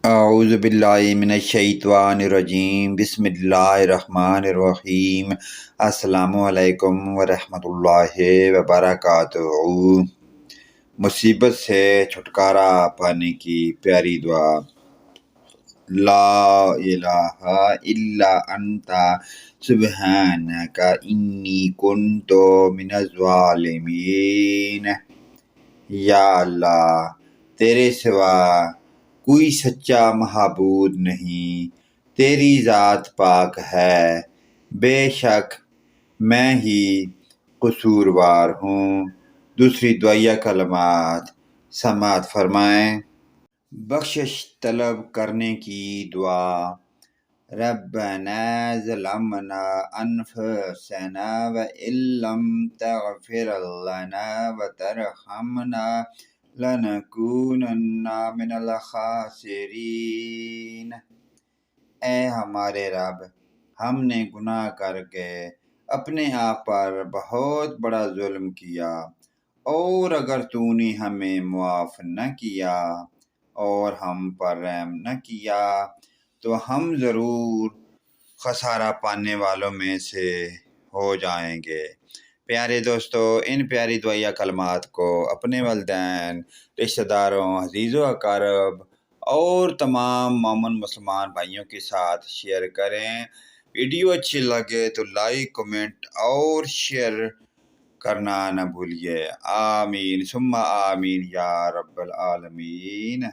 اعوذ باللہ من الشیطان الرجیم، بسم اللہ الرحمن الرحیم۔ السلام علیکم ورحمۃ اللہ وبرکاتہ۔ مصیبت سے چھٹکارا پانے کی پیاری دعا۔ لا الہ الا انت سبحانک انی کنت من الظالمین۔ یا اللہ، تیرے سوا کوئی سچا معبود نہیں، تیری ذات پاک ہے، بے شک میں ہی قصوروار ہوں۔ دوسری دعائیہ کلمات سماعت فرمائیں۔ بخشش طلب کرنے کی دعا۔ ربنا ظلمنا انفسنا وان لم تغفر لنا وترحمنا لنکونن من الخاسرین۔ اے ہمارے رب، ہم نے گناہ کر کے اپنے آپ پر بہت بڑا ظلم کیا، اور اگر تو نے ہمیں معاف نہ کیا اور ہم پر رحم نہ کیا تو ہم ضرور خسارہ پانے والوں میں سے ہو جائیں گے۔ پیارے دوستو، ان پیاری دعائیہ کلمات کو اپنے والدین، رشتہ داروں، عزیز و اقارب اور تمام مومن مسلمان بھائیوں کے ساتھ شیئر کریں۔ ویڈیو اچھی لگے تو لائک، کمنٹ اور شیئر کرنا نہ بھولیے۔ آمین ثم آمین یا رب العالمین۔